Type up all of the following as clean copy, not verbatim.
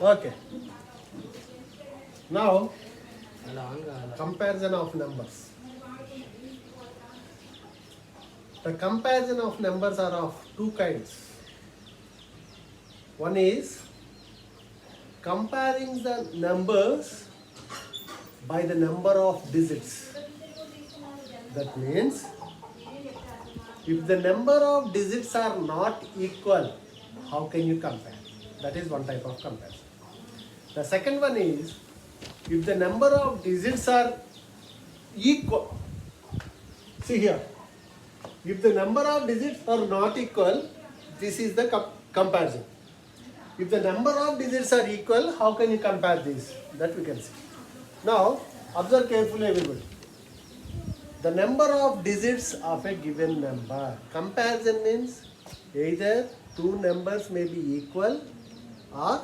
Okay. Now, comparison of numbers. The comparison of numbers are of two kinds. One is comparing the numbers by the number of digits. That means if the number of digits are not equal, how can you compare? That is one type of comparison. The second one is if the number of digits are equal. See here. If the number of digits are not equal, this is the comparison. If the number of digits are equal, how can you compare this? That we can see. Now, observe carefully everybody. The number of digits of a given number. Comparison means either two numbers may be equal or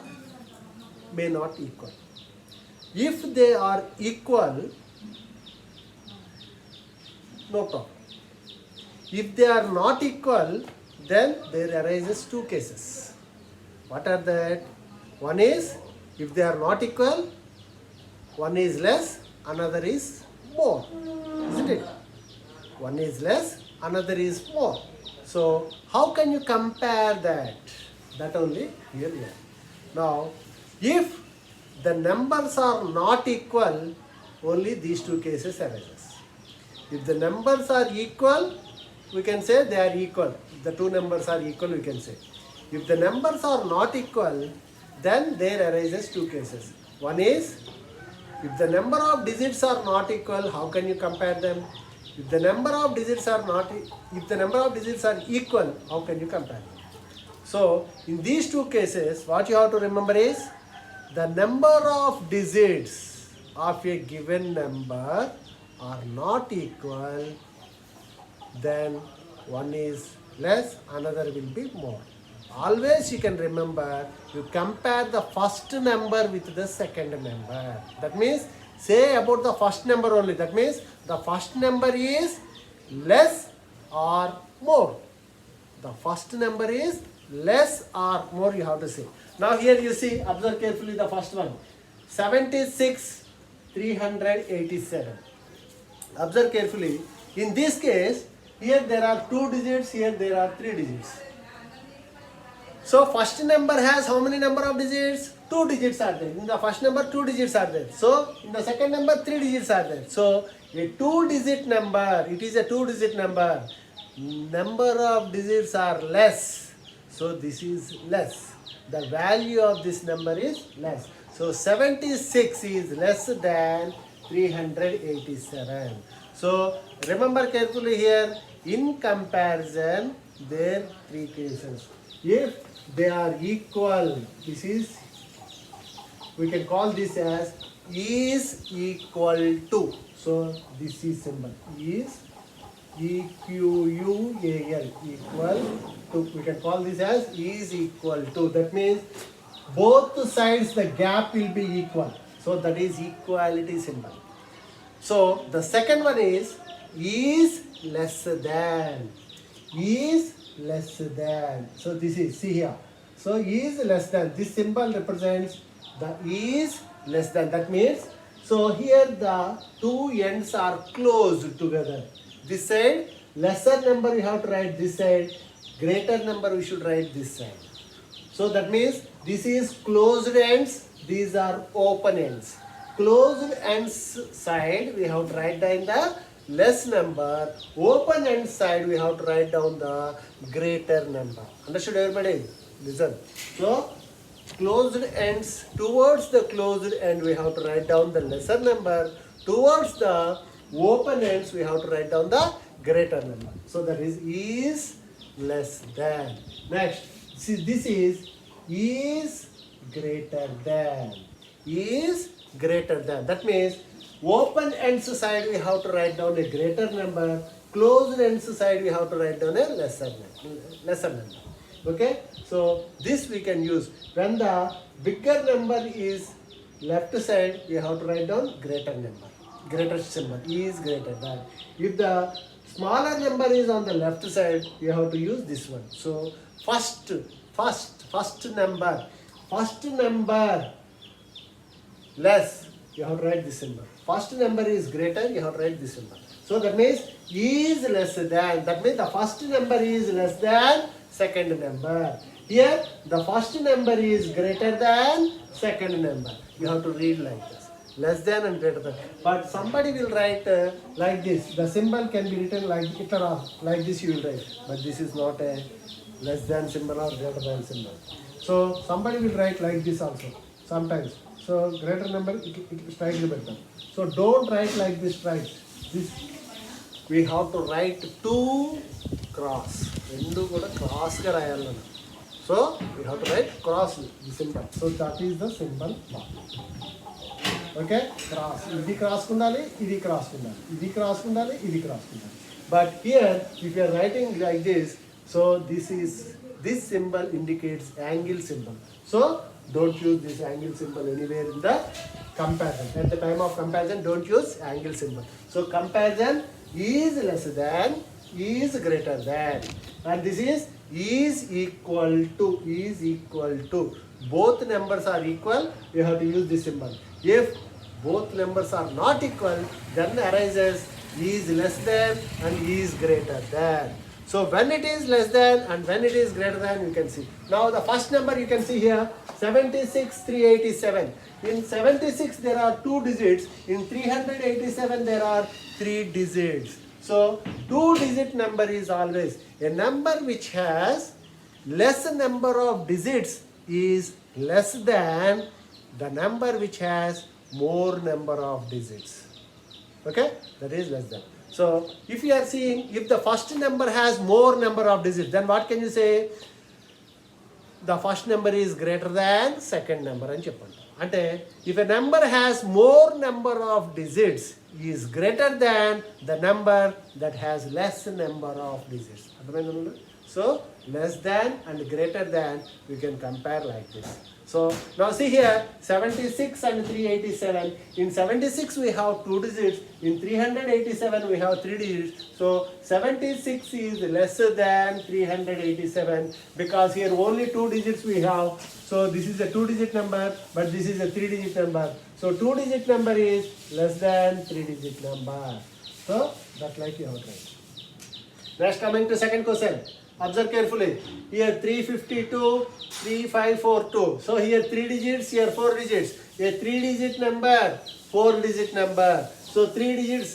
may not equal. If they are equal, no problem. If they are not equal, then there arises two cases. What are that? One is, if they are not equal, one is less, another is more. Isn't it? One is less, another is more. So, how can you compare that? That only here we are. Now, if the numbers are not equal, only these two cases arises. If the numbers are equal, we can say they are equal. If the two numbers are equal, we can say. If the numbers are not equal, then there arises two cases. One is, if the number of digits are not equal, how can you compare them? If the number of digits are equal, how can you compare them? So, in these two cases, what you have to remember is, the number of digits of a given number are not equal, then one is less, another will be more. Always you can remember, you compare the first number with the second number. That means, say about the first number only. That means, the first number is less or more. The first number is less or more, you have to say. Now here you see, observe carefully the first one. 76,387. Observe carefully. In this case, here there are two digits, here there are three digits. So first number has how many number of digits? Two digits are there. In the first number, two digits are there. So in the second number, three digits are there. So a two-digit number, it is a two-digit number. Number of digits are less. So this is less. The value of this number is less. So 76 is less than 387. So remember carefully here, in comparison, there are three cases. If they are equal, this is, we can call this as is equal to. So this is symbol, is EQUAL, equal to. We can call this as is equal to. That means both sides the gap will be equal. So that is equality symbol. So the second one is less than. Is less than. So this is, see here. So is less than. This symbol represents the is less than. That means, so here the two ends are closed together. This side, lesser number you have to write this side. Greater number we should write this side. So that means this is closed ends. These are open ends. Closed ends side we have to write down the less number. Open end side we have to write down the greater number. Understood everybody? Listen. So closed ends, towards the closed end we have to write down the lesser number. Towards the open ends we have to write down the greater number. So that is less than. Next, see, this is greater than. Is greater than. That means open ends side we have to write down a greater number. Closed ends side we have to write down a lesser number. Okay. So this we can use. When the bigger number is left side, we have to write down greater number. Greater symbol is greater than. If the smaller number is on the left side, you have to use this one. So first number first number less, you have to write this symbol. First number is greater, you have to write this symbol. So that means is less than, that means the first number is less than second number. Here the first number is greater than second number. You have to read like this. Less than and greater than. But somebody will write like this. The symbol can be written like it or like this you will write. But this is not a less than symbol or greater than symbol. So somebody will write like this also sometimes. So greater number it slightly better. So don't write like this, write this. We have to write 2 cross. Rendu kuda cross ga rayalana. So we have to write cross the symbol. So that is the symbol bar. Okay, cross. Idi cross kundali, idi cross kundali, idi cross kundali, idi cross kundali. But here, if you are writing like this, so this symbol indicates angle symbol. So don't use this angle symbol anywhere in the comparison. At the time of comparison, don't use angle symbol. So comparison is less than, is greater than, and this is equal to, is equal to. Both numbers are equal, you have to use this symbol. If both numbers are not equal, then arises is less than and is greater than. So when it is less than and when it is greater than, you can see. Now the first number you can see here, 76,387. In 76 there are 2 digits. In 387 there are 3 digits. So 2-digit number is always a number which has less number of digits is less than the number which has more number of digits. Okay, that is less than. So if you are seeing, if the first number has more number of digits, then what can you say? The first number is greater than second number అని చెప్పండి. అంటే if a number has more number of digits is greater than the number that has less number of digits. అర్థమైందా? So less than and greater than we can compare like this. So now see here, 76 and 387. In 76 we have 2 digits. In 387 we have 3 digits. So 76 is lesser than 387 because here only 2 digits we have. So this is a 2-digit number, but this is a 3-digit number. So 2-digit number is less than 3-digit number. So that's like you have to write. Next, coming to second question. Observe carefully. Here 352, 3542. So here 3 digits, here 4 digits. A 3-digit number, 4-digit number. So 3 digits.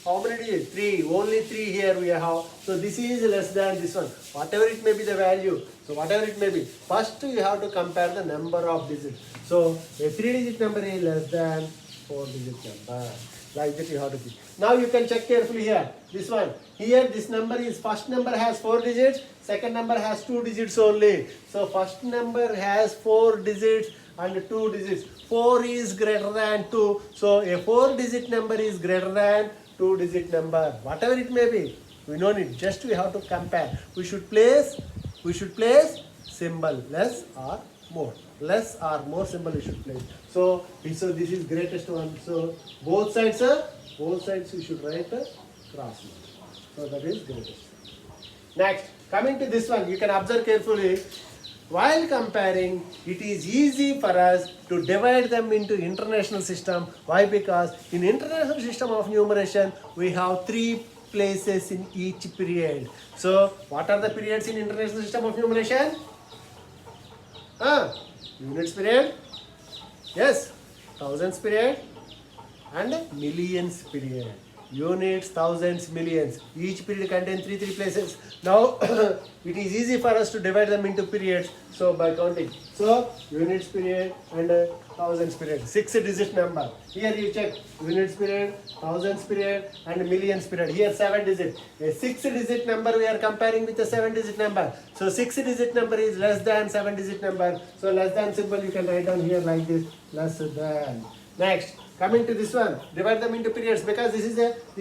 How many digits? 3. Only 3 here we have. So this is less than this one. Whatever it may be the value. So whatever it may be. First you have to compare the number of digits. So a 3-digit number is less than 4-digit number. Like that you have to keep. Now you can check carefully here. This one. Here this number is, first number has 4 digits. Second number has 2 digits only. So first number has 4 digits and 2 digits. 4 is greater than 2. So a 4-digit number is greater than 2-digit number. Whatever it may be. We don't need. Just we have to compare. We should place symbol less or more. Less or more symbol we should place. So this is greatest one. So both sides you should write a cross. So that is greatest. Next, coming to this one, you can observe carefully. While comparing, it is easy for us to divide them into international system. Why? Because in international system of numeration, we have 3 places in each period. So what are the periods in international system of numeration? Units period, yes, thousands period and millions period. Units, thousands, millions. Each period contains 3 places. Now it is easy for us to divide them into periods. So by counting. So units period and thousands period. 6-digit number. Here you check units period, thousands period and millions period. Here 7 digits. A 6-digit number we are comparing with a 7-digit number. So 6-digit number is less than 7-digit number. So less than symbol you can write down here like this. Less than. Next. Coming to this one, divide them into periods because this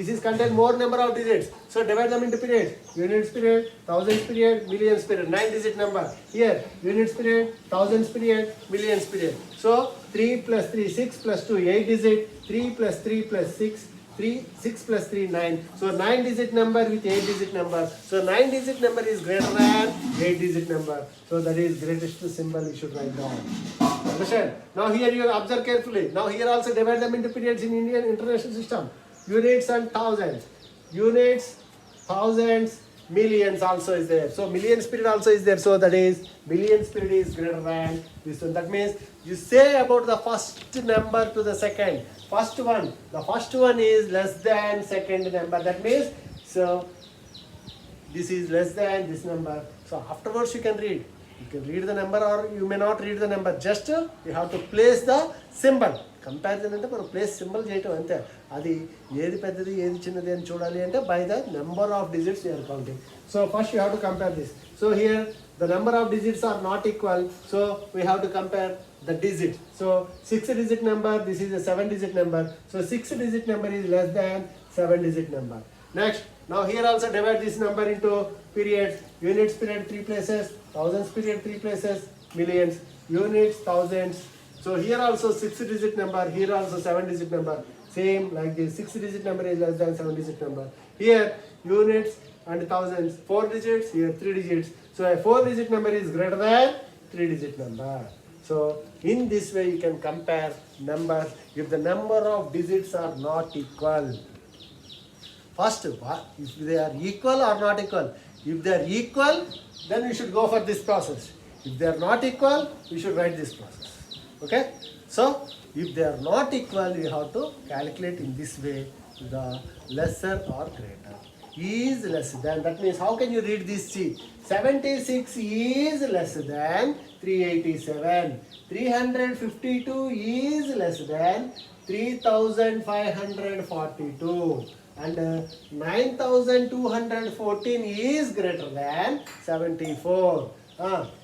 is contain more number of digits. So divide them into periods. Units period, thousands period, millions period. 9-digit number. Here units period, thousands period, millions period. So 3 plus 3, 6 plus 2, 8 digit. 3 plus 3 plus 6, 3, 6 plus 3, 9. So 9-digit number with 8-digit number. So 9-digit number is greater than 8-digit number. So that is greatest symbol you should write down. Understand? Now here you observe carefully. Now here also divide them into periods in Indian international system. Units and thousands. Units, thousands, millions also is there. So millions period also is there. So that is millions period is greater than this one. That means you say about the first number to the second. First one. The first one is less than second number. That means so this is less than this number. So afterwards you can read. You can read the number or you may not read the number. Just you have to place the symbol. Comparison అంటే మనం place symbol చేయటం అంతే. అది ఏది పెద్దది ఏది చిన్నది అని చూడాలి అంటే by the number of digits you're counting. So first you have to compare this. So here the number of digits are not equal. So we have to compare the digit. So 6-digit number, this is a 7-digit number. So 6-digit number is less than 7-digit number. Next, now here also divide this number into periods. Units period 3 places, thousands period 3 places, millions, units, thousands. So here also 6-digit number, here also 7-digit number. Same like this, 6-digit number is less than 7-digit number. Here units and thousands, 4 digits, here 3 digits. So a 4-digit number is greater than 3-digit number. So in this way you can compare numbers if the number of digits are not equal. First, if they are equal or not equal. If they are equal, then we should go for this process. If they are not equal, we should write this process. Okay? So if they are not equal, we have to calculate in this way the lesser or greater. Is less than, that means how can you read this sheet? 76 is less than 387. 352 is less than 3542. And 9214 is greater than 74.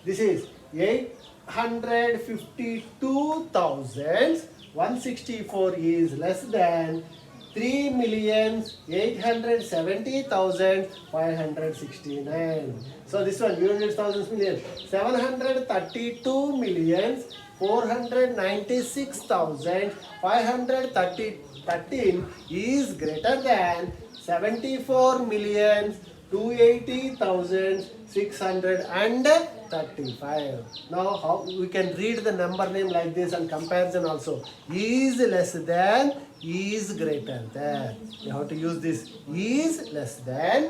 This is 852,164 is less than 3,870,569. So this one, units, thousands, millions. 732,496,513 is greater than 74,280,635. Now how we can read the number name like this and comparison also. Is less than, is greater than. You have to use this. Is less than,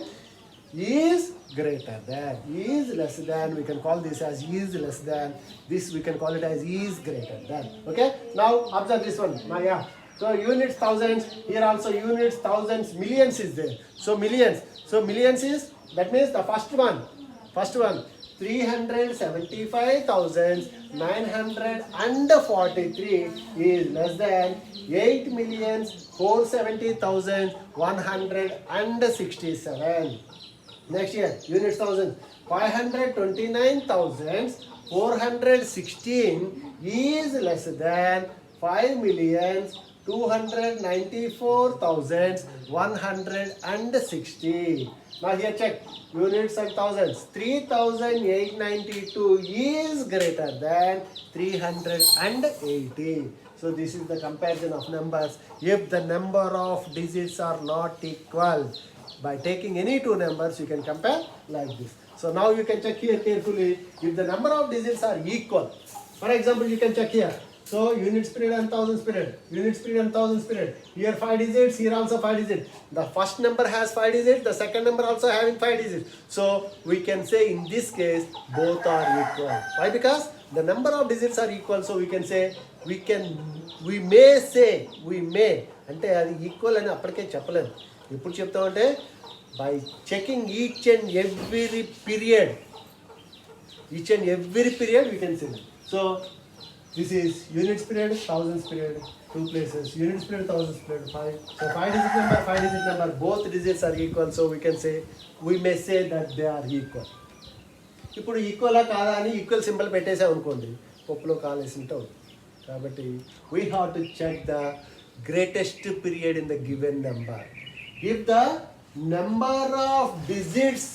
is greater than. Is less than, we can call this as is less than. This we can call it as is greater than. Okay? Now observe this one. Maya. So units, thousands. Here also units, thousands, millions is there. So millions. So millions is, that means the first one. First one. 375,943 is less than 8,470,167. Next year, units, thousands. 529,416 is less than 5,294,160. Now here check units and thousands. 3,892 is greater than 380. So this is the comparison of numbers. If the number of digits are not equal, by taking any two numbers you can compare like this. So now you can check here carefully if the number of digits are equal. For example, you can check here. So units period and thousands period, units period and thousands period. Here 5 digits, here also 5 digits. The first number has 5 digits, the second number also having 5 digits. So we can say in this case both are equal. Why? Because the number of digits are equal. So we can say we may అంటే అది equal అని అప్పటికే చెప్పలేము. ఎప్పుడు చెప్తామంటే by checking each and every period we can say that. So this is units period, thousands period, 2 places. Units period, thousands period, 5. So 5-digit number, both digits are equal. So we may say that they are equal. ఇప్పుడు ఈక్వలా కాదా అని equal symbol పెట్టేసాం అనుకోండి, పప్పులో కాలేసింటే కాబట్టి we have to check the greatest period in the given number. If the number of digits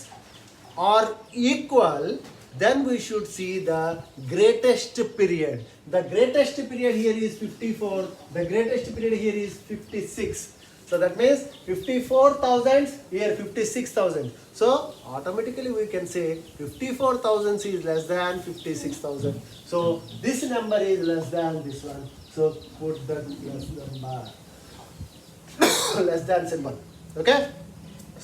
are equal, then we should see the greatest period. The greatest period here is 54. The greatest period here is 56. So that means 54,000 here 56,000. So automatically we can say 54,000 is less than 56,000. So this number is less than this one. So put that less number less than symbol. Okay.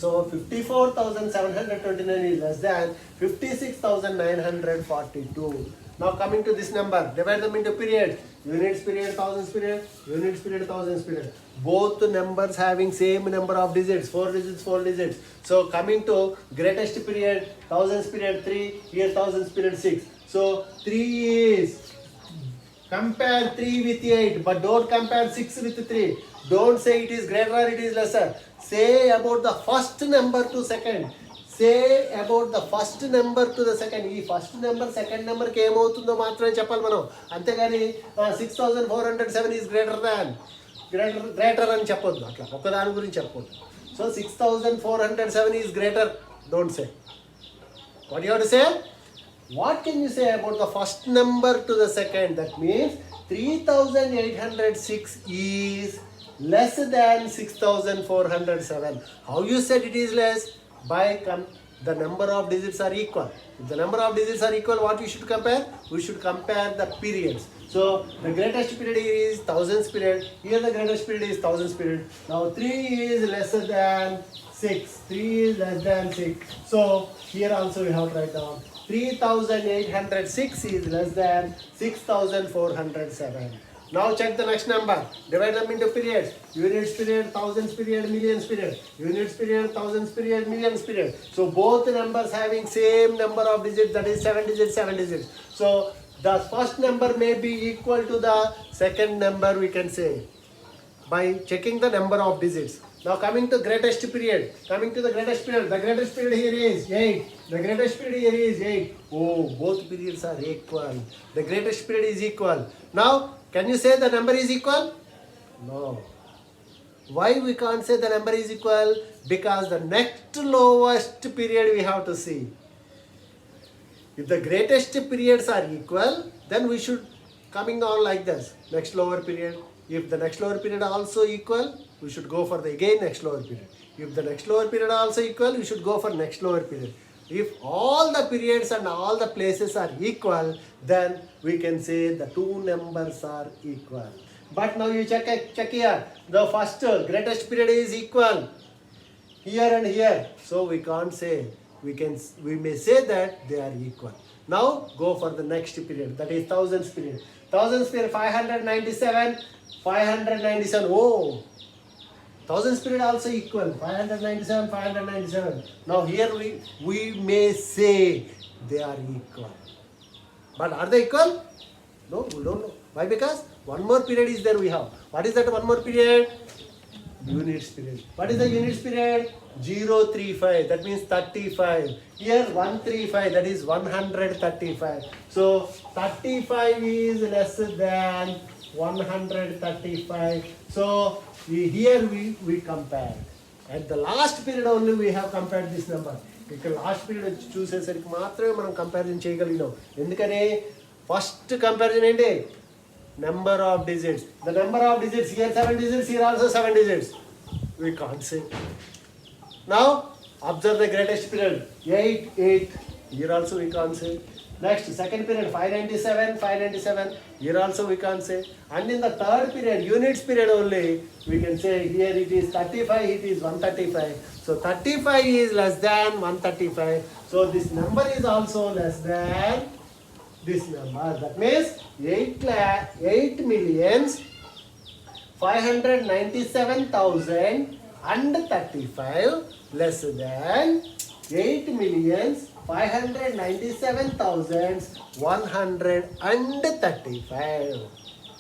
So 54,729 is less than 56,942. Now coming to this number, divide them into periods. Units period, thousands period, units period, thousands period. Both the numbers having same number of digits, 4 digits, 4 digits. So coming to greatest period, thousands period 3, here thousands period 6. So 3 is, compare 3 with 8, but don't compare 6 with 3. Don't say it is greater or it is lesser. Say about the first number to second. Say about the first number to the second. ఈ first number second నెంబర్కి ఏమవుతుందో మాత్రమే చెప్పాలి మనం. అంతేగాని 6,407 is greater అని చెప్పొద్దు. అట్లా ఒక్కదాని గురించి చెప్పొద్దు. So 6,407 is greater. Don't say. What you have to say? What can you say about the first number to the second? That means 3,806 is less than 6,407. How you said it is less? By the number of digits are equal. If the number of digits are equal, what we should compare? We should compare the periods. So the greatest period is thousands period. Here the greatest period is thousands period. Now 3 is lesser than 6. 3 is less than 6. So here also we have to write down 3,806 is less than 6,407. Now check the next number. Divide them into periods. Units period, thousands period, millions period. Units period, thousands period, millions period. So both numbers having same number of digits, that is 7 digits, 7 digits. So the first number may be equal to the second number, we can say, by checking the number of digits. Now coming to greatest period. Coming to the greatest period. The greatest period here is 8. The greatest period here is 8. Oh, both periods are equal. The greatest period is equal. Now, can you say the number is equal? No. Why we can't say the number is equal? Because the next lowest period we have to see. If the greatest periods are equal, then we should coming on like this. Next lower period. If the next lower period also equal, we should go for the again next lower period. If the next lower period also equal, we should go for next lower period. If all the periods and all the places are equal, then we can say the two numbers are equal. But now you check here. The first greatest period is equal here and here. So we can't say. We may say that they are equal. Now go for the next period. That is thousands period. Thousands period 597. 597. Oh. Thousands period also equal. 597, 597. Now here we may say they are equal. But are they equal? No, we don't know. Why? Because one more period is there we have. What is that one more period? Units period. What is the units period? 035. That means 35. Here 135. That is 135. So 35 is less than 135. So here we compare. At the last period only we have compared this number. ఇక్కడ last period చూసేసరికి మాత్రమే మనం comparison చేయగలిగినాం. ఎందుకని first comparison ఏంటి? Number of digits. The number of digits here 7 digits, here also 7 digits. We can't say. Now observe the greatest period 8, 8. Here also we can't say. Next second period 597, 597. Here also we can't say. And in the third period, units period only, we can say here it is 35, it is 135. So 35 is less than 135. So this number is also less than this number. That means 8,597,035 less than 8,597,135.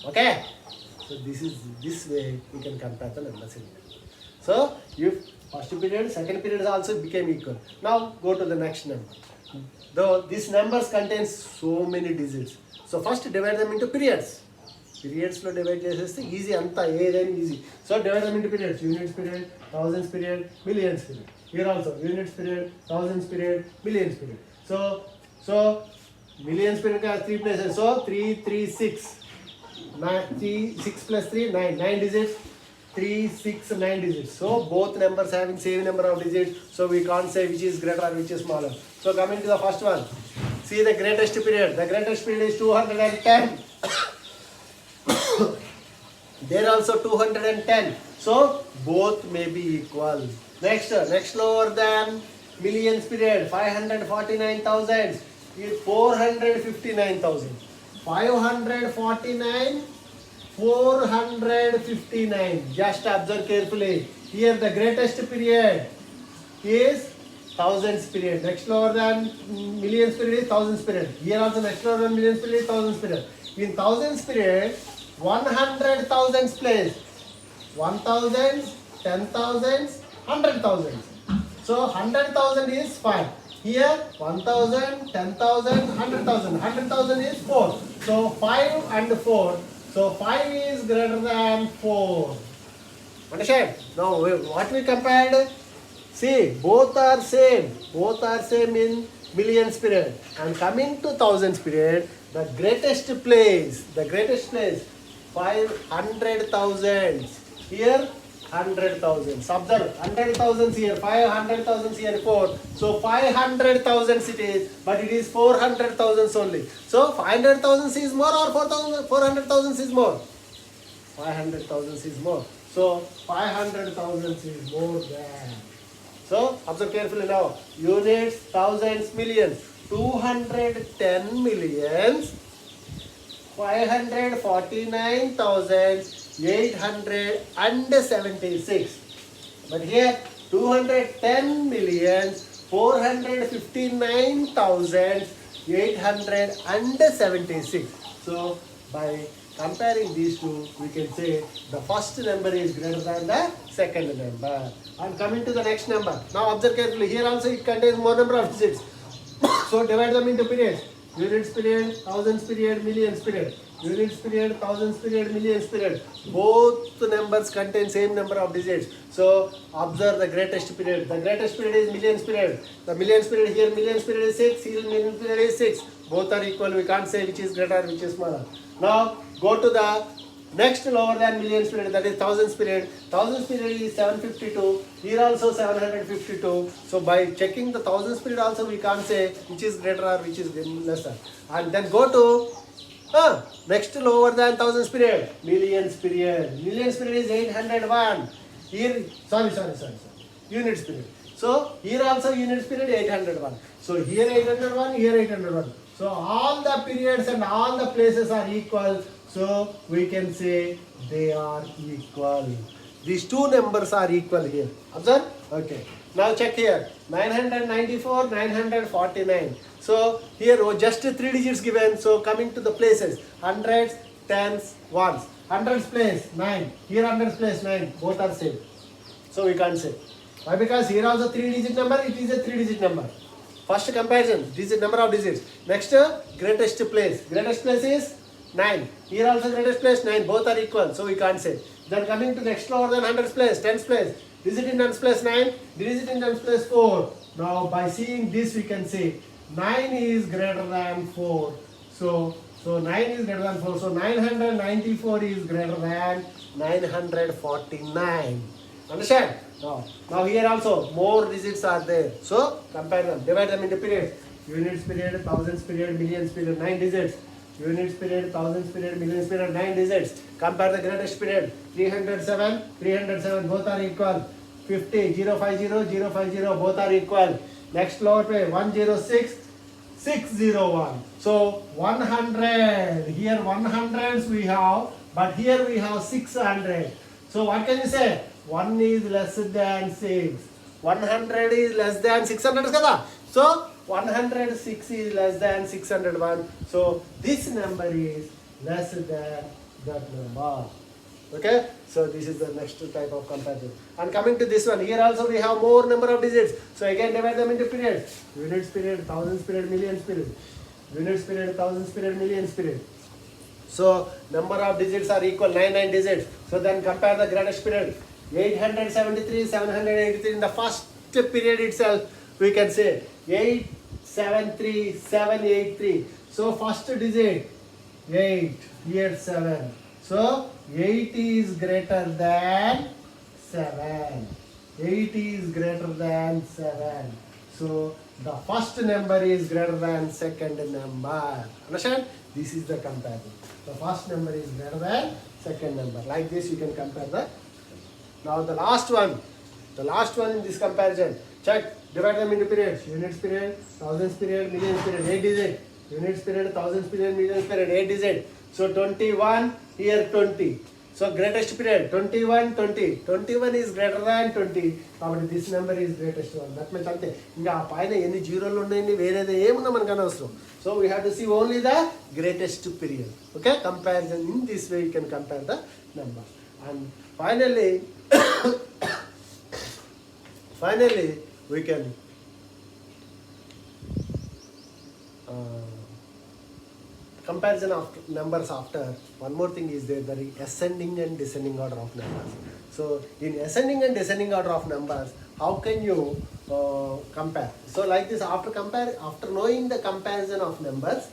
Okay. So this way we can compare the numbers in it. So if first period, second period also became equal. Now go to the next number. Though these numbers contains so many digits. So first divide them into periods. Periods lo divide cheseste easy anta edaina easy. So divide them into periods. Units period, thousands period, millions period. Here also units period, thousands period, millions period. So millions period has 3 places. So 3, 3, 6. 6 plus 3, 9. 9 digits. 3, 6, 9 digits. So both numbers having same number of digits. So we can't say which is greater or which is smaller. So coming to the first one. See the greatest period. The greatest period is 210. There also 210. So both may be equal. Next lower than millions period. 549,000 is 459,000. 549, 459. Just observe carefully. Here the greatest period is thousands period. Next lower than millions period is thousands period. Here also next lower than millions period is thousands period. In thousands period, 100,000 place. 1,000, 10,000, 100,000. So 100,000 is 5. Here 1,000, 10,000, 100,000. 100,000 is 4. So 5 and 4. So 5 is greater than 4. Understand? Now what we compared? See, both are same. Both are same in millions period. And coming to thousands period, the greatest place, 500,000. Here 100,000. Observe, 100,000 here, 500,000 here, 4. So 500,000 it is, but it is 400,000 only. So 500,000 is more or 400,000 is more? 500,000 is more. So 500,000 is more than. So observe carefully now. Units, thousands, millions. 210 millions. 549,876. But here 210 millions 459,876. So by comparing these two, we can say the first number is greater than the second number. And coming to the next number. Now observe carefully. Here also it contains more number of digits. So divide them into periods. Units period, thousands period, millions period. Units period, thousands period, millions period. Both the numbers contain same number of digits. So observe the greatest period. The greatest period is millions period. The millions period here, millions period is 6. Here millions period is 6. Both are equal. We can't say which is greater, which is smaller. Now go to the next lower than millions period, that is thousands period. Thousands period is 752. Here also 752. So by checking the thousands period also we can't say which is greater or which is lesser. And then go to next lower than thousands period, millions period. Millions period is 801. Here, sorry. Units period. So here also units period 801. So here 801, here 801. So all the periods and all the places are equal. So we can say they are equal. These two numbers are equal here. Observe? Okay. Now check here. 994, 949. So here just 3 digits given. So coming to the places. Hundreds, tens, ones. Hundreds place 9. Here hundreds place 9. Both are same. So we can't say. Why? Because here also 3 digit number. It is a 3 digit number. First comparison. Digit number of digits. Next greatest place. Greatest place is 9. Here also greatest place 9. Both are equal. So we can't say. Then coming to next lower than hundreds place. Tens place. Digit in tens place 9. Digit in tens place 4. Now by seeing this we can say 9 is greater than 4. So 9 is greater than 4. So 994 is greater than 949. Understand? Now here also more digits are there. So compare them. Divide them into periods. Units period, thousands period, millions period, 9 digits. Units period, thousands period, millions period, 9 digits. Compare the greatest period. 307, 307, both are equal. 50, 050, 050, both are equal. Next lower pay, 106, 601. So 100. Here 100s we have, but here we have 600. So what can you say? 1 is less than 6. 100 is less than 600 kada? So 106 is less than 601. So this number is less than that number. Okay? So this is the next type of comparison. And coming to this one, here also we have more number of digits. So again divide them into periods. Units period, thousands period, millions period. Units period, thousands period, millions period. So number of digits are equal, 9 digits. So then compare the greatest period. 873, 783 in the first period itself we can say 873, 783. So first digit 8, here 7. So 8 is greater than 7. 8 is greater than 7. So the first number is greater than second number. Understand? This is the comparison. The first number is greater than second number. Like this you can compare the. Now the last one. The last one in this comparison. Check. Divide them into periods. Units period, thousands period, millions period, 8 digit. Units period, thousands period, millions period, 8 digit. So 21, here 20. So greatest period, 21, 20. 21 is greater than 20. కాబట్టి this number is greatest one. That means అంతే. ఇంకా ఆ పైన ఎన్ని జీరోలు ఉన్నాయని వేరేది ఏమున్నా మనకు అనవసరం. So we have to see only the greatest period. Okay? Comparison in this way you can compare the number. And finally we can comparison of numbers after. One more thing is there, the ascending and descending order of numbers. So in ascending and descending order of numbers, how can you compare? So like this, after knowing the comparison of numbers,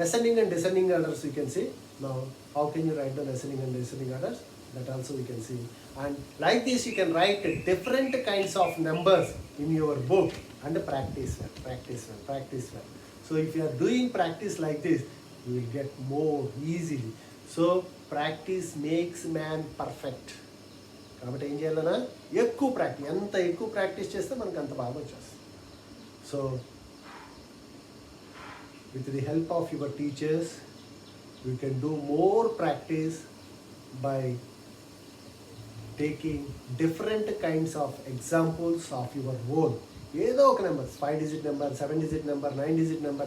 ascending and descending orders you can see. Now how can you write down ascending and descending orders? That also we can see. And like this you can write different kinds of numbers in your book and practice well. So if you are doing practice like this, you will get more easily. So practice makes man perfect. కాబట్టి ఏం చేయాలన్నా ఎక్కువ practice, ఎంత ఎక్కువ practice చేస్తే మనకు అంత బాగా వచ్చేస్తుంది. So with the help of your teachers you can do more practice by taking different kinds of examples of your own. ఏదో ఒక number, 5 digit number, 7 digit number, 9 digit number,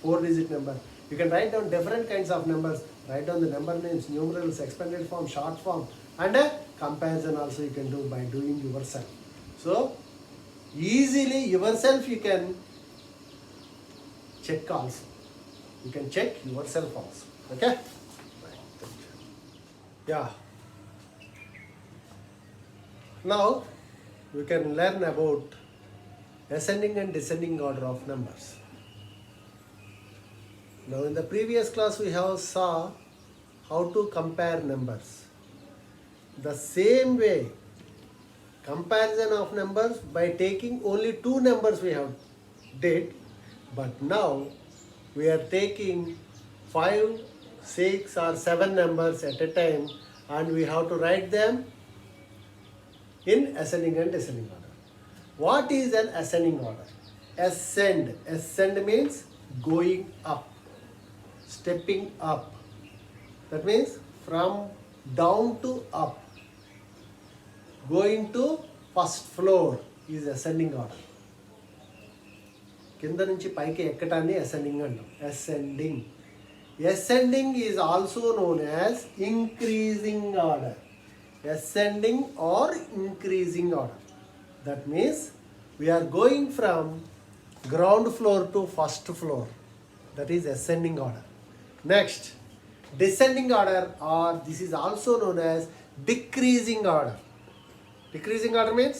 4 digit number. You can write down different kinds of numbers. Write down the number names, numerals, expanded form, short form, and a comparison also you can do by doing yourself. So easily yourself you can check also. You can check yourself also. Okay? Yeah. Now we can learn about ascending and descending order of numbers. Now in the previous class we have saw how to compare numbers. The same way, comparison of numbers by taking only two numbers we have did, but now we are taking 5, 6 or 7 numbers at a time, and we have to write them in ascending and descending order. What is an ascending order? Ascend means going up, stepping up. That means from down to up. Going to first floor is ascending order. కింద నుంచి పైకి ఎక్కటాన్ని ascending అంటాం. Ascending is also known as increasing order. Ascending or increasing order. That means we are going from ground floor to first floor. That is ascending order. Next, descending order, or this is also known as decreasing order. Decreasing order means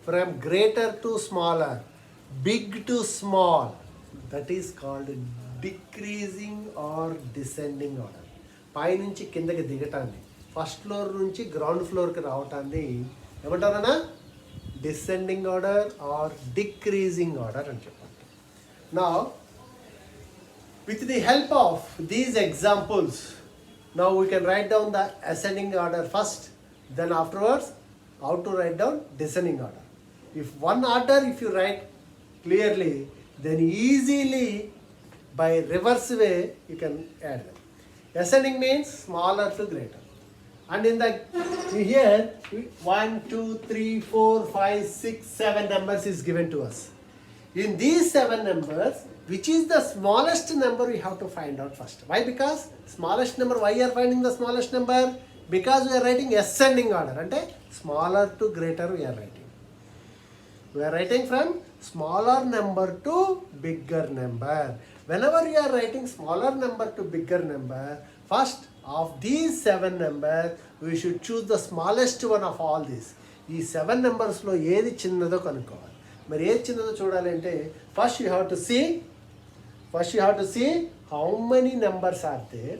from greater to smaller, big to small. That is called decreasing or descending order. పై నుంచి కిందకి దిగటాన్ని, first floor నుంచి ground ఫ్లోర్కి రావటాన్ని ఏమంటారన్నా descending order or decreasing order అని చెప్పండి. Now with the help of these examples, now we can write down the ascending order first, then afterwards how to write down descending order. If one order if you write clearly, then easily by reverse way you can add them. Ascending means smaller to greater, and in the here 1 2 3 4 5 6 7 numbers is given to us. In these 7 numbers, which is the smallest number we have to find out first. Why? Because smallest number. Why you are finding the smallest number? Because we are writing ascending order, ante smaller to greater we are writing. We are writing from smaller number to bigger number. Whenever you are writing smaller number to bigger number, first of these 7 numbers we should choose the smallest one of all these. ఈ 7 numbers-లో ఏది చిన్నదో కనుక్కోవాలి. మరి ఏది చిన్నదో చూడాలంటే first you have to see how many numbers are there,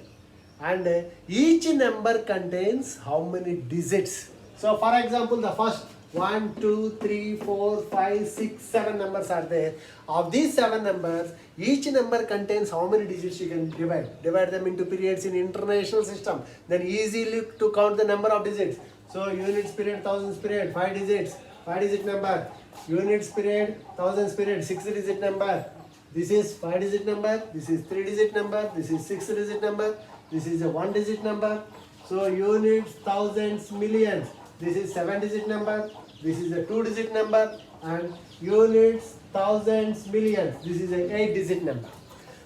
and each number contains how many digits. So for example, the first 1, 2, 3, 4, 5, 6, 7 numbers are there. Of these 7 numbers, each number contains how many digits you can divide. Divide them into periods in international system. Then easily to count the number of digits. So units period, thousands period, 5 digits, 5 digit number. Units period, thousands period, 6 digit number. This is 5 digit number, this is 3 digit number, this is 6 digit number, this is a 1 digit number. So units, thousands, millions. This is 7 digit number, this is a 2 digit number, and units, thousands, millions. This is a 8 digit number.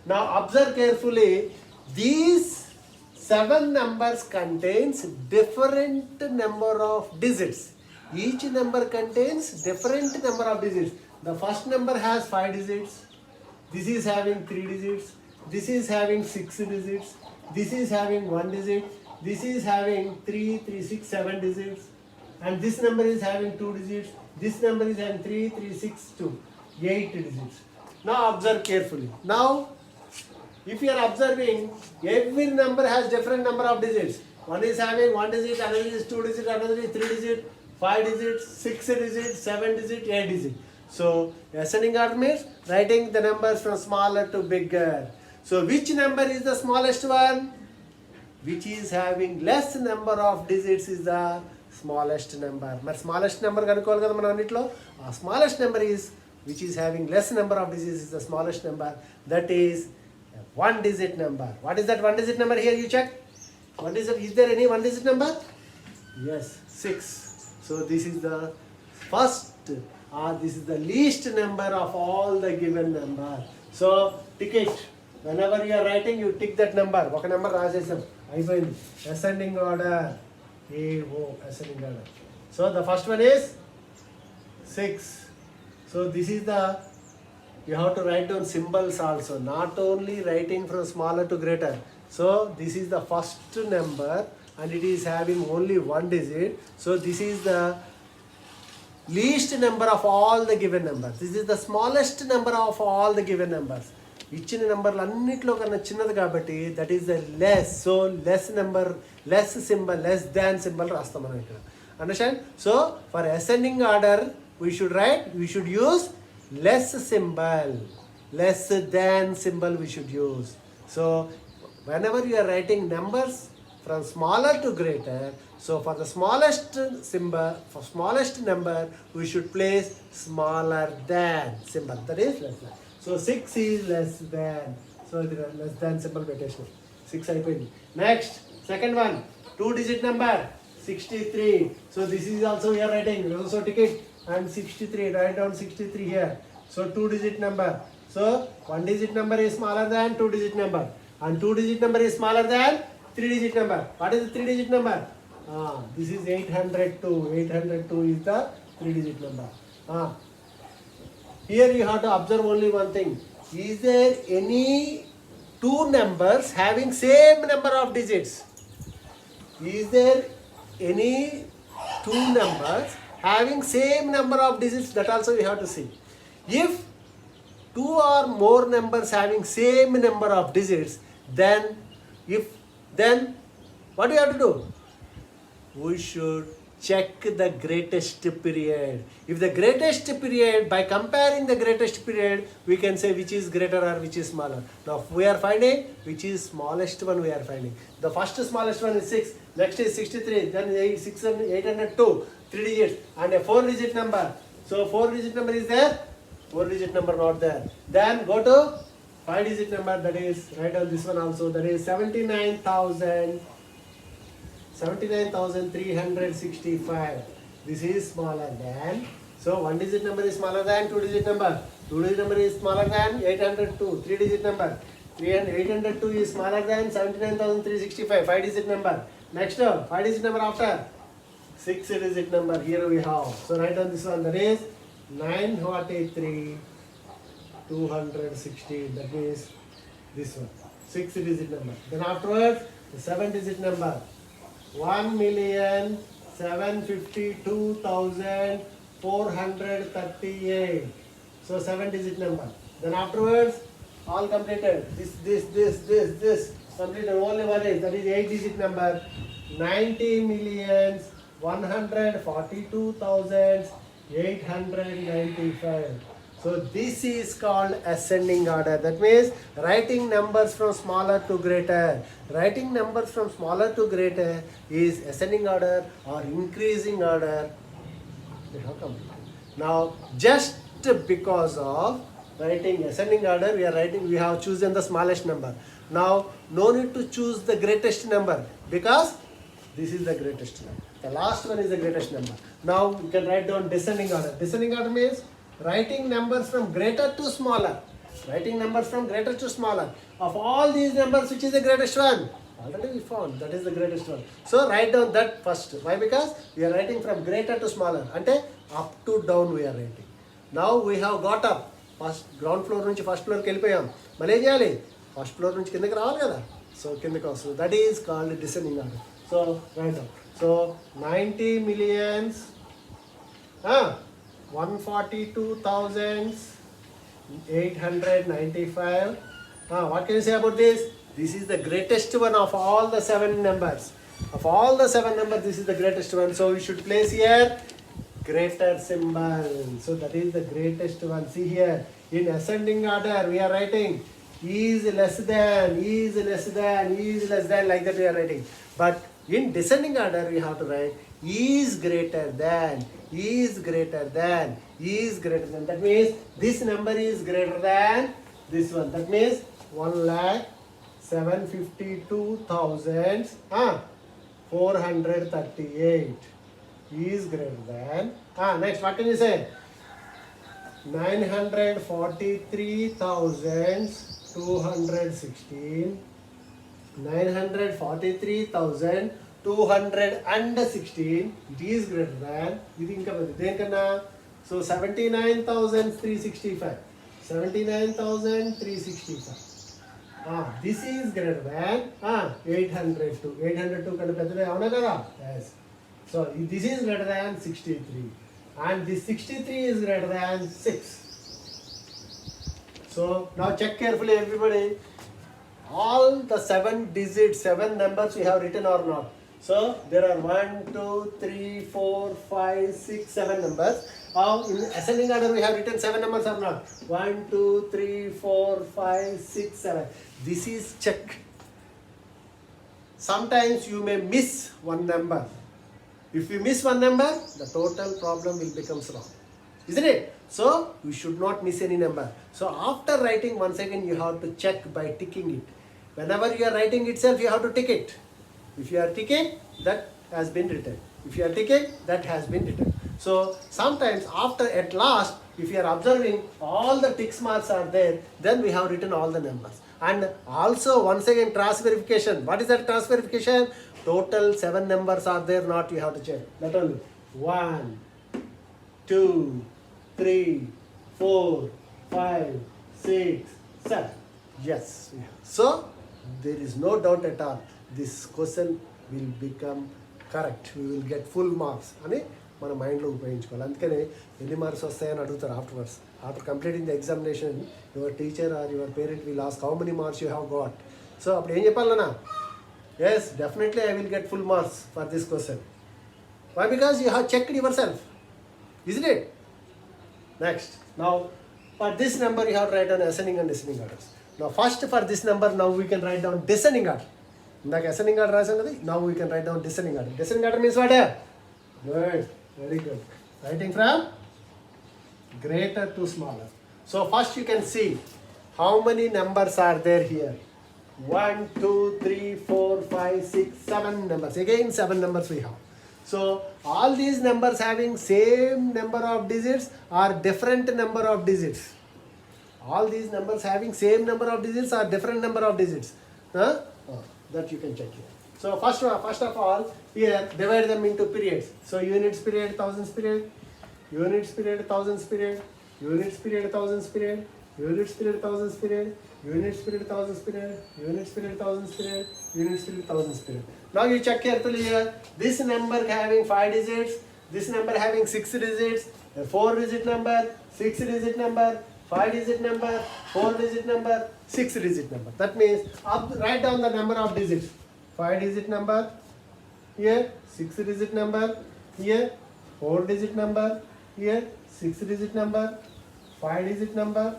Now observe carefully, these 7 numbers contains different number of digits. Each number contains different number of digits. The first number has 5 digits. This is having 3 digits. This is having 6 digits. This is having 1 digit. This is having 3, 3, 6, 7 digits. And this number is having 2 digits. This number is having 3, 3, 6, 2, 8 digits. Now observe carefully. Now, if you are observing, every number has different number of digits. One is having 1 digit, another is 2 digit, another is 3 digit, 5 digits, 6 digits, 7 digit, 8 digit. So ascending order means writing the numbers from smaller to bigger. So which number is the smallest one? Which is having less number of digits is the smallest number. But smallest number kanukovali kada mana annitlo. Smallest number is which is having less number of digits is the smallest number. That is 1 digit number. What is that 1 digit number here? You check. What is it? Is there any 1 digit number? Yes, 6. So this is the first. This is the least number of all the given number. So tick it. Whenever you are writing, you tick that number. Oka number rasesam. Ayipindi. Ascending order. Ascending order. So the first one is 6. So this is the, you have to write down symbols also. Not only writing from smaller to greater. So this is the first number and it is having only 1 digit. So this is the least number of all the given numbers. This is the smallest number of all the given numbers. ఇచ్చిన నెంబర్లు అన్నిట్లో కన్నా చిన్నది కాబట్టి that is the less. So less number, less symbol, less than symbol రాస్తాం మనం ఇక్కడ. Understand? So for ascending order we should use less symbol, less than symbol we should use. So whenever you are writing numbers from smaller to greater, so for the smallest symbol, for smallest number, we should place smaller than symbol. That is less than. So 6 is less than. So the less than symbol పెట్టేసిన 6 అయిపోయింది. Next, second one, 2 digit number 63. So this is also we are writing. Also ticket and 63. Write down 63 here. So 2 digit number. So 1 digit number is smaller than 2 digit number. And 2 digit number is smaller than 3 digit number. What is the 3 digit number? This is 802. 802 is the 3 digit number. Here you have to observe only one thing. Is there any 2 numbers having same number of digits? Is there any 2 numbers having same number of digits? That also we have to see. If 2 or more numbers having same number of digits, then what do you have to do? We should check the greatest period. If the greatest period, by comparing the greatest period, we can say which is greater or which is smaller. Now we are finding which is smallest one we are finding. The first smallest one is 6, next is 63, then 802, 3 digits and a 4 digit number. So 4 digit number is there, 4 digit number not there. Then go to 5 digit number, that is, write down this one also, that is 79,365. This is smaller than. So 1 digit number is smaller than 2 digit number. 2 digit number is smaller than 802. 3 digit number. 802 is smaller than 79,365. 5 digit number. Next 5 digit number after 6 digit number. Here we have. So write down this one. That is 943,260. That means this one. 6 digit number. Then afterwards the 7 digit number. 1,752,438. So 7 digit number. Then afterwards all completed. This. Complete only one is, that is 8-digit number. 90,142,895. So this is called ascending order. That means writing numbers from smaller to greater. Writing numbers from smaller to greater is ascending order or increasing order. How come? Now, just because of writing ascending order, we have chosen the smallest number. Now, no need to choose the greatest number because this is the greatest number. The last one is the greatest number. Now, you can write down descending order. Descending order means writing numbers from greater to smaller. Writing numbers from greater to smaller. Of all these numbers, which is the greatest one? Already we found that is the greatest one. So write down that first. Why? Because we are writing from greater to smaller. Ante up to down we are writing. Now we have got up. First ground floor నుంచి first floor కి వెళ్ళిపోయాం. మళ్ళీ ఏం చేయాలి? First floor నుంచి కిందకి రావాలి కదా. So కిందకి వస్తుంది. That is called descending order. So write down. So 90 millions 142,895. What can you say about this? This is the greatest one of all the 7 numbers. Of all the 7 numbers, this is the greatest one. So we should place here greater symbol. So that is the greatest one. See here, in ascending order, we are writing is less than, is less than, is less than, like that we are writing. But in descending order, we have to write is greater than, is greater than, is greater than. That means this number is greater than this one. That means 1,752,438 is greater than. Next, what can you say? 943,216. 943,216. It is greater than. So 79,365. 79,365. This is greater than 802. 802 kan pedda avuna kada? Yes. So this is greater than 63. And this 63 is greater than 6. So now check carefully everybody. All the 7 digits, 7 numbers we have written or not. So there are 1, 2, 3, 4, 5, 6, 7 numbers. In ascending order we have written 7 numbers or not? 1, 2, 3, 4, 5, 6, 7. This is check. Sometimes you may miss one number. If you miss one number, the total problem will become wrong. Isn't it? So you should not miss any number. So after writing, once again you have to check by ticking it. Whenever you are writing itself, you have to tick it. If you are ticking, that has been written. If you are ticking, that has been written. So sometimes after, at last, if you are observing all the tick marks are there, then we have written all the numbers. And also once again cross verification. What is that cross verification? Total 7 numbers are there, not you have to check. Not only 1, 2, 3, 4, 5, 6, 7. Yes. So there is no doubt at all. This question will become correct. We will get full marks. అని మన మైండ్లో ఉపయోగించుకోవాలి. అందుకనే ఎన్ని marks వస్తాయని అడుగుతారు afterwards. After completing the examination your teacher or your parent will ask how many marks you have got. So అప్పుడు ఏం చెప్పాలన్నా? Yes, definitely I will get full marks for this question. Why? Because you have checked yourself. Isn't it? Next. Now, for this number you have to write down ascending and descending orders. Now, first for this number, now we can write down descending order. Like ascending order రాసాం కదా, now we can write down descending order. Descending order means what? Good. Very good. Writing from greater to smaller. So first you can see how many numbers are there here. 1, 2, 3, 4, 5, 6, 7 numbers. Again 7 numbers we have. So all these numbers having same number of digits or different number of digits. All these numbers having same number of digits or different number of digits. That you can check here. So first of all, here divide them into periods. So units period, thousands period, units period, thousands period, units period, thousands period, units period, thousands period, units period, thousands period, units period, thousands period, units period, thousands period. Now you check carefully here. This number having 5 digits, this number having 6 digits, a 4-digit number, 6-digit number, 5-digit number, 4-digit number, 6-digit number. That means write down the number of digits. 5-digit number here, 6-digit number here, 4-digit number here, 6-digit number, 5-digit number,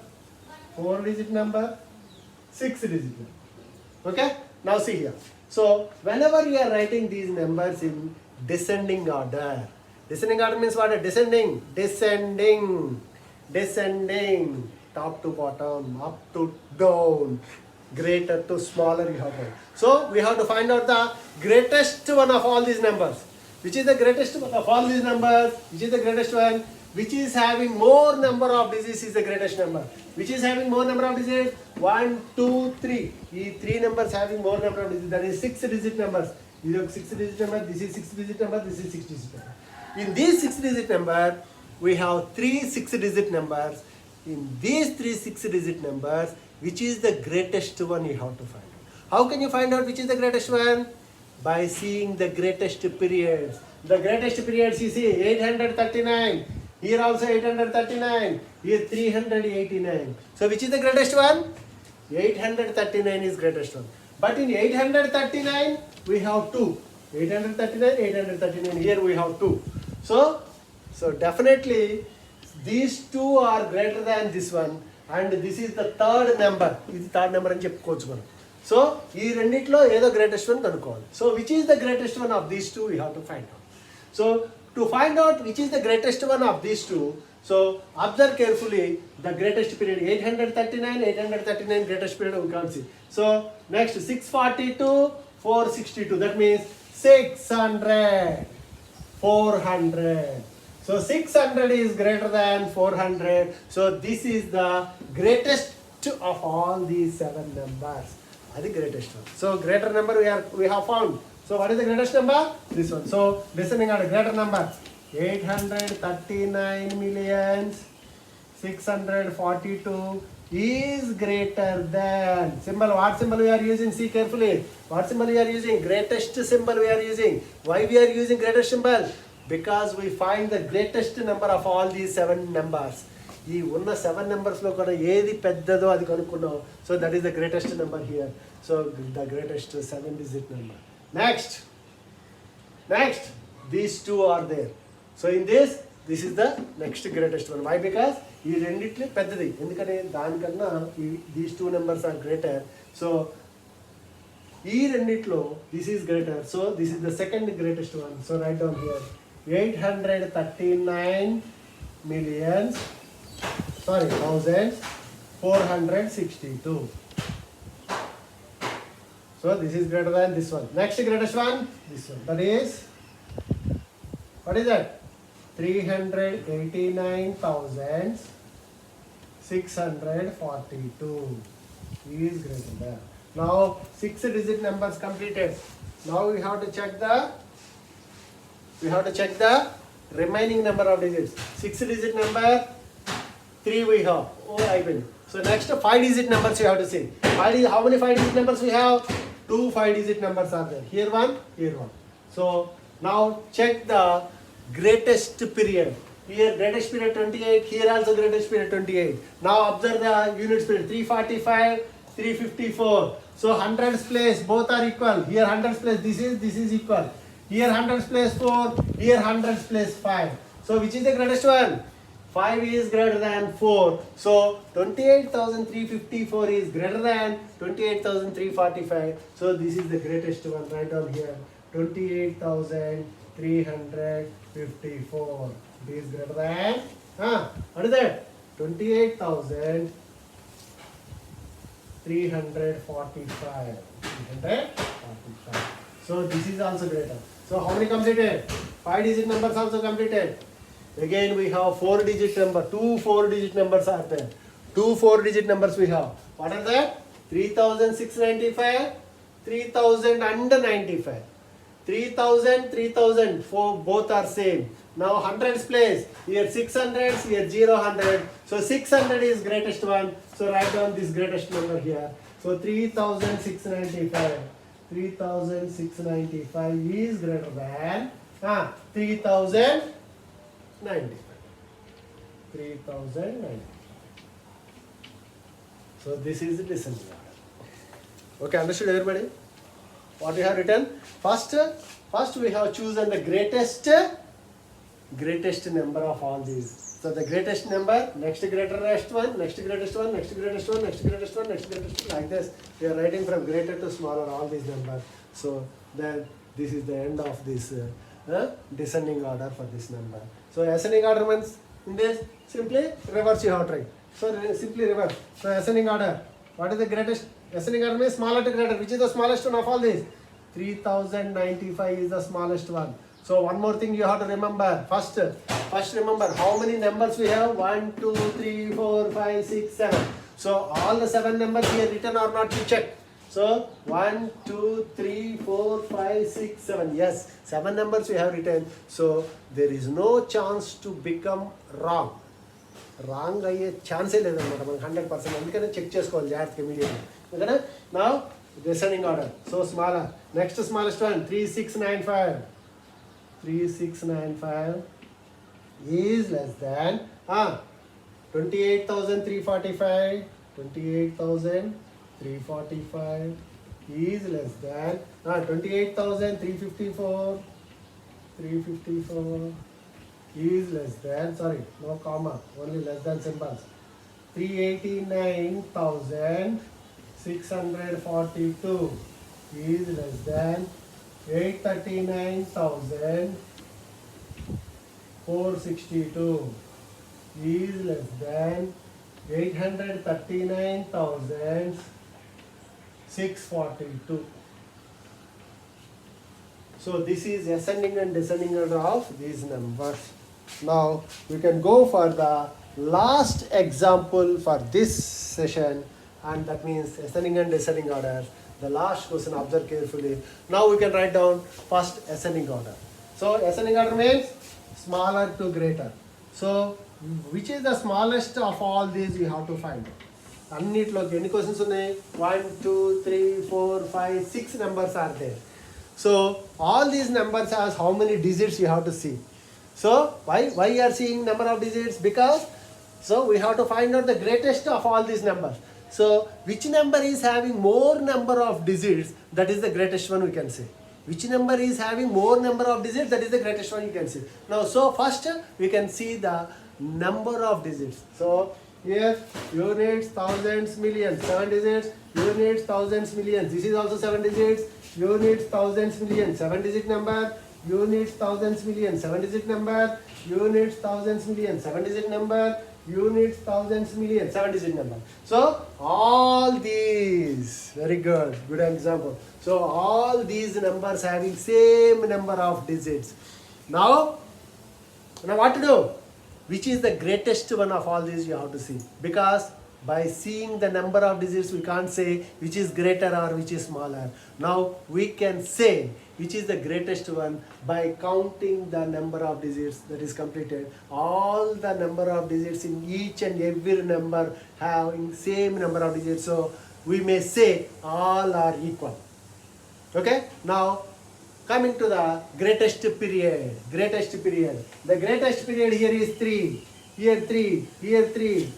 4-digit number, 6-digit number. Okay? Now see here. So whenever you are writing these numbers in descending order means what? Descending, top to bottom, up to down, greater to smaller you have to. So we have to find out the greatest one of all these numbers. Which is the greatest one of all these numbers? Which is the greatest one? Which is having more number of digits is the greatest number. Which is having more number of digits? 1, 2, 3. These 3 numbers having more number of digits. That is 6-digit numbers. These are 6-digit number. This is 6-digit number. This is 6-digit number. In these 6-digit number, we have 3 6-digit numbers. In these 3 6-digit numbers, which is the greatest one you have to find out. How can you find out which is the greatest one? By seeing the greatest periods. The greatest periods you see 839. Here also 839. Here 389. So which is the greatest one? 839 is greatest one. But in 839 we have 2. 839. Here we have 2. So definitely these 2 are greater than this one. And this is the third number. This is third number అని చెప్పుకోవచ్చు మనం. So ఈ రెండిట్లో ఏదో greatest one కనుక్కోవాలి. So which is the greatest one of these 2 we have to find out. So to find out which is the greatest one of these 2, so observe carefully the greatest period 839 greatest period we can't see. So next 642, 462, that means 600, 400. So 600 is greater than 400. So this is the greatest of all these 7 numbers. That's the greatest one. So greater number we have found. So what is the greatest number? This one. So listening at a greater number. 839 millions 642 is greater than symbol. What symbol we are using? See carefully. What symbol we are using? Greatest symbol we are using. Why we are using greatest symbol? Because we find the greatest number of all these 7 numbers. ఈ ఉన్న 7 numbers లో కూడా ఏది పెద్దదో అది కనుక్కున్నాం. So that is the greatest number here. So the greatest 7-digit number. Next, these 2 are there. So in this is the next greatest one. Why? Because ఈ రెండిట్లో పెద్దది. ఎందుకంటే దానికన్నా these 2 numbers are greater. So ఈ రెండిట్లో this is greater. So this is the second greatest one. So write down here 839 millions. Sorry, 1462. So this is greater than this one. Next greatest one, this one. That is, what is that? 389,642 is greater than. Now 6-digit numbers completed. Now we have to check the remaining number of digits. 6-digit number 3 we have. Oh, I will. So next 5-digit numbers you have to see. How many 5-digit numbers we have? 2 5-digit numbers are there. Here one, here one. So now check the greatest period. Here greatest period 28. Here also greatest period 28. Now observe the units period 345, 354. So hundreds place both are equal. Here hundreds place this is equal. Here hundreds place 4. Here hundreds place 5. So which is the greatest one? 5 is greater than 4. So 28,354 is greater than 28,345. So this is the greatest one right down here. 28,354. This is greater than, what is that? 28,345. 345. So this is also greater. So how many completed? 5-digit numbers also completed. Again we have 4-digit number. 2 4-digit numbers are there. 2 4-digit numbers we have. What are that? 3,695, 3,095. 3,000, for both are same. Now hundreds place. Here 600s, here 0, 100. So 600 is greatest one. So write down this greatest number here. So 3,695. 3,695 is greater than 3,095. 3,095. So this is the descending order. Okay, understood everybody? What we have written? First we have chosen the greatest number of all these. So the greatest number, next greatest one, next greatest one, next greatest one, next greatest one, next greatest one, like this. We are writing from greater to smaller all these numbers. So then this is the end of this descending order for this number. So ascending order means in this simply reverse you have to write. So simply reverse. So ascending order. What is the greatest? Ascending order means smaller to greater. Which is the smallest one of all these? 3095 is the smallest one. So one more thing you have to remember. First remember how many numbers we have? 1, 2, 3, 4, 5, 6, 7. So all the 7 numbers here written or not, you check. So 1, 2, 3, 4, 5, 6, 7. Yes, 7 numbers we have written. So there is no chance to become wrong. Wrong అయ్యే ఛాన్సే లేదనమాట మనకి 100%. అందుకనే check చేసుకోవాలి జాగ్రత్తగా immediately. ఓకేనా? Now descending order. So smaller. Next smallest one 3695. 3695 is less than 28,345. 28,345 is less than 28,354. 354 is less than, sorry, no comma, only less than symbols. 389,642 is less than 839,462 is less than 839,642. So this is ascending and descending order of these numbers. Now we can go for the last example for this session, and that means ascending and descending order. The last question, observe carefully. Now we can write down first ascending order. So ascending order means smaller to greater. So which is the smallest of all these we have to find. అన్నిట్లోకి ఎన్ని questions ఉన్నాయి? 1, 2, 3, 4, 5, 6 numbers are there. So all these numbers has how many digits you have to see. So why you are seeing number of digits? Because so we have to find out the greatest of all these numbers. So which number is having more number of digits, that is the greatest one we can say. Which number is having more number of digits, that is the greatest one you can see. Now so first we can see the number of digits. So here units, thousands, millions, 7 digits, units, thousands, millions. This is also 7 digits. Units, thousands, millions, 7 digit number. Units, thousands, millions, 7 digit number. Units, thousands, millions, 7 digit number. Units, thousands, millions, 7 digit number. So all these, very good example. So all these numbers having same number of digits. Now what to do? Which is the greatest one of all these you have to see, because by seeing the number of digits we can't say which is greater or which is smaller. Now we can say which is the greatest one by counting the number of digits that is completed. All the number of digits in each and every number having same number of digits, so we may say all are equal. Okay, now coming to the greatest period. The greatest period here is 3, here 3, here 3,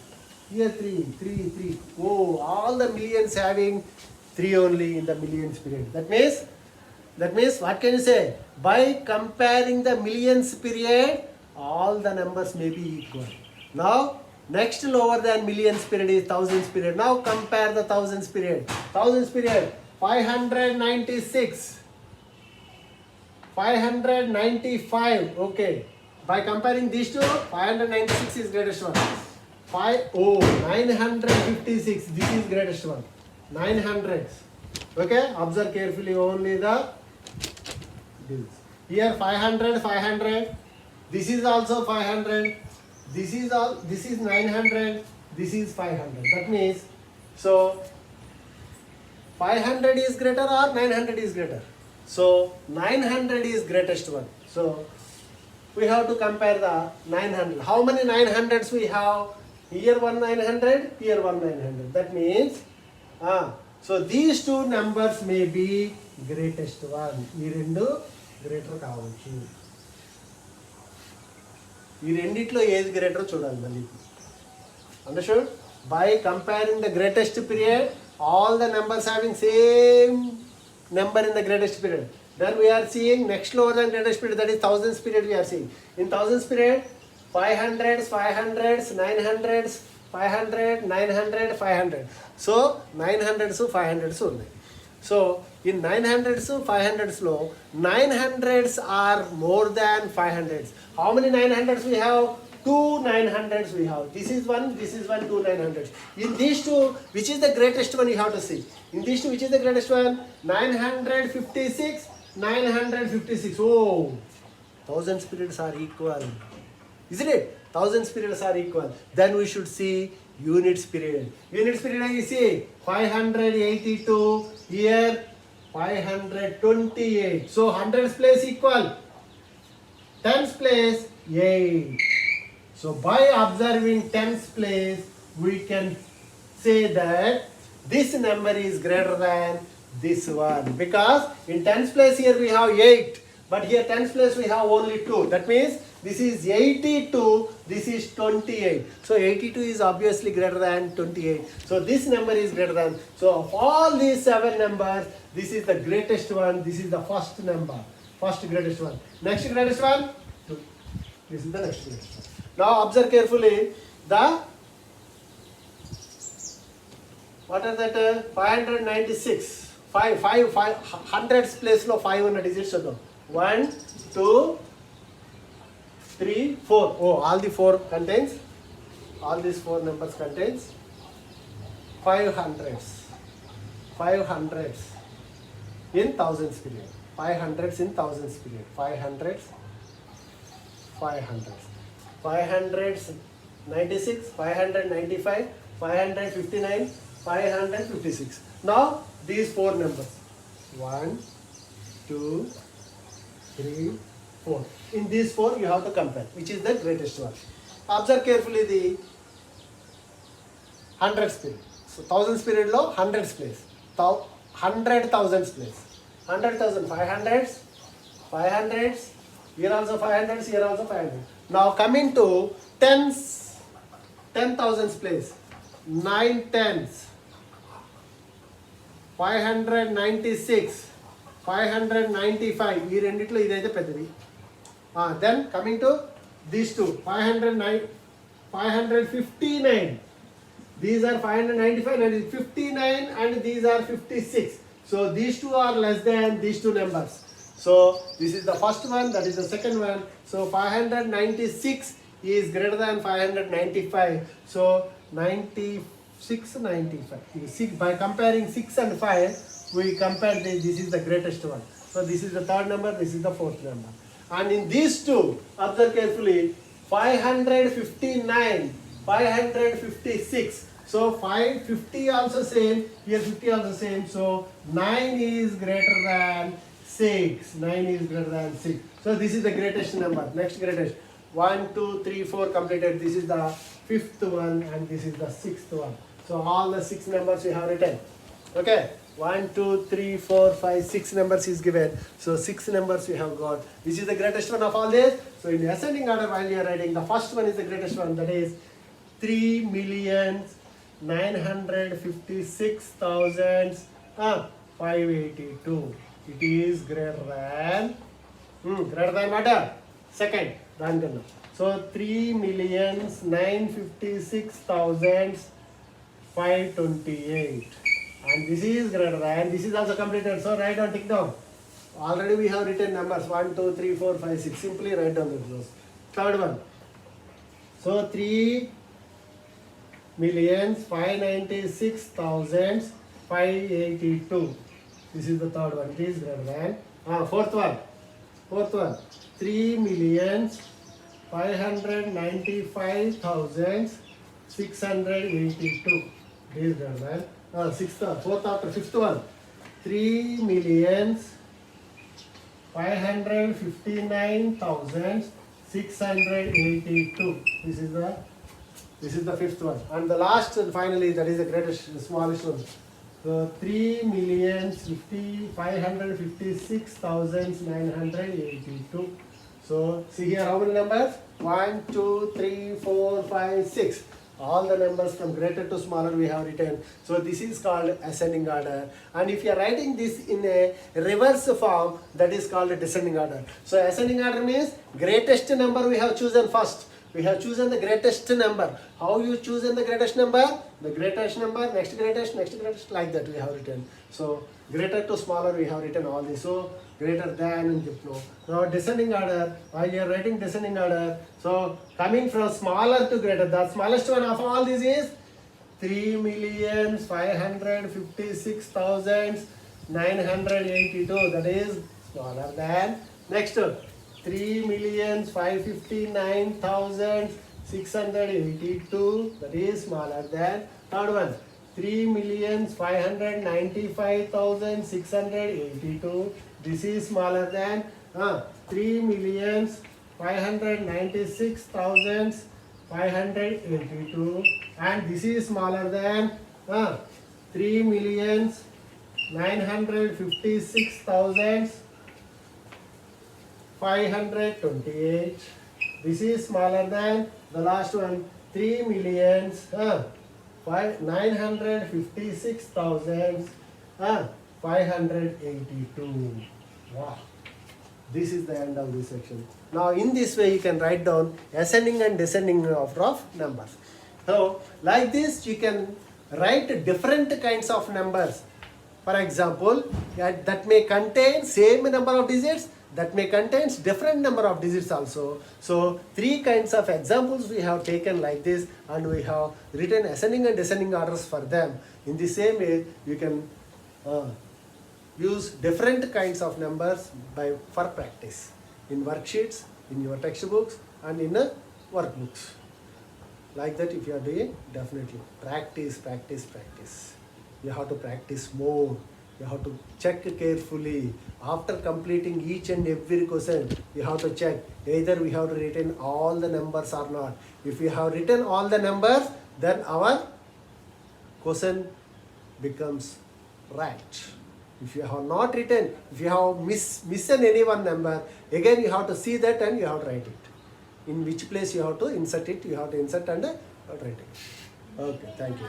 here 3, 3. Oh, all the millions having 3 only in the millions period. That means what can you say? By comparing the millions period, all the numbers may be equal. Now next lower than millions period is thousands period. Now compare the thousands period. 596. 595. Okay. By comparing these two, 596 is greatest one. 956. This is greatest one. 900. Okay. Observe carefully only the digits. Here 500. This is also 500. This is 900. This is 500. That means so 500 is greater or 900 is greater. So 900 is greatest one. So we have to compare the 900. How many 900s we have? Here one 900, here one 900. That means so these two numbers may be greatest one. ఈ రెండు greater కావచ్చు. ఈ రెండిట్లో ఏది greater చూడాలి మళ్ళీ. Understood? By comparing the greatest period, all the numbers having same number in the greatest period. Then we are seeing next lower than greatest period, that is thousands period we are seeing. In thousands period, 500s, 500s, 900s, 500, 900, 500. So 900s to 500s only. So in 900s to 500s low, 900s are more than 500s. How many 900s we have? Two 900s we have. This is one, two 900s. In these two, which is the greatest one you have to see? In these two, which is the greatest one? 956, 956. Oh, thousand spirits are equal. Isn't it? Thousand spirits are equal. Then we should see units period. Units period you see 582, here 528. So hundreds place equal. Tens place 8. So by observing tens place, we can say that this number is greater than this one. Because in tens place here we have 8. But here tens place we have only 2. That means this is 82, this is 28. So 82 is obviously greater than 28. So this number is greater than. So of all these 7 numbers, this is the greatest one. This is the first number. First greatest one. Next greatest one? 2. This is the next greatest one. Now observe carefully the, what are that? 596. hundreds place lo 500 digits chudam. 1, 2, 3, 4. Oh, all the 4 contains, all these 4 numbers contains 500s. 500s in thousands period. 500s in thousands period. 500s. 500s 96, 595, 559, 556. Now these 4 numbers. 1, 2, 3, 4. In these 4 you have to compare which is the greatest one. Observe carefully the hundreds period. So thousands period low hundreds place. 100,000s place. 100,000, 500s, 500s. Here also 500s, here also 500. Now coming to tens, 10,000s place. 9 tens. 596, 595. ఈ రెండిట్లో ఇదైతే పెద్దది. Then coming to these two, 559. These are 595 and 59 and these are 56. So these two are less than these two numbers. So this is the first one, that is the second one. So 596 is greater than 595. So 96, 95. You see, by comparing 6 and 5, we compare this is the greatest one. So this is the third number, this is the fourth number. And in these two, observe carefully, 559, 556. So 550 also same, here 50 also same. So 9 is greater than 6. 9 is greater than 6. So this is the greatest number. Next greatest. 1, 2, 3, 4 completed. This is the fifth one and this is the sixth one. So all the 6 numbers we have written. Okay. 1, 2, 3, 4, 5, 6 numbers is given. So 6 numbers we have got. This is the greatest one of all this. So in ascending order while you are writing, the first one is the greatest one. That is 3,956,582. It is greater than what? Second. So 3,956,528. And this is greater than, this is also completed. So write down, tick down. Already we have written numbers 1, 2, 3, 4, 5, 6. Simply write down those. Third one. So 3,596,582. This is the third one. It is greater than. Fourth one. 3,595,682. It is greater than. Fourth after fifth one. 3,559,682. This is the fifth one. And the last and finally, that is the greatest, the smallest one. So 3,556,982. So see here how many numbers? 1, 2, 3, 4, 5, 6. all the numbers from greater to smaller we have written. So this is called ascending order. And if you are writing this in a reverse form, that is called a descending order. So ascending order means greatest number we have chosen first. We have chosen the greatest number. How you chosen the greatest number? The greatest number, next greatest, like that we have written. So greater to smaller we have written all this. So greater than and diplo. Now descending order, while you are writing descending order, so coming from smaller to greater, the smallest one of all these is 3,556,982. That is smaller than. Next, 3,559,682. That is smaller than. Third one, 3,595,682. This is smaller than 3,596,582, and this is smaller than 3,956,528. This is smaller than the last one, 3,956,582. Wow. This is the end of this section. Now in this way you can write down ascending and descending order of numbers. So like this you can write different kinds of numbers. For example, that may contain same number of digits, that may contain different number of digits also. So three kinds of examples we have taken like this, and we have written ascending and descending orders for them. In the same way you can use different kinds of numbers for practice in worksheets, in your textbooks, and in workbooks. Like that, if you are doing, definitely practice. You have to practice more. You have to check carefully. After completing each and every question, you have to check either we have written all the numbers or not. If we have written all the numbers, then our question becomes right. If you have not written, if you have missed any one number, again you have to see that and you have to write it. In which place you have to insert it, you have to insert and write it. Okay, thank you.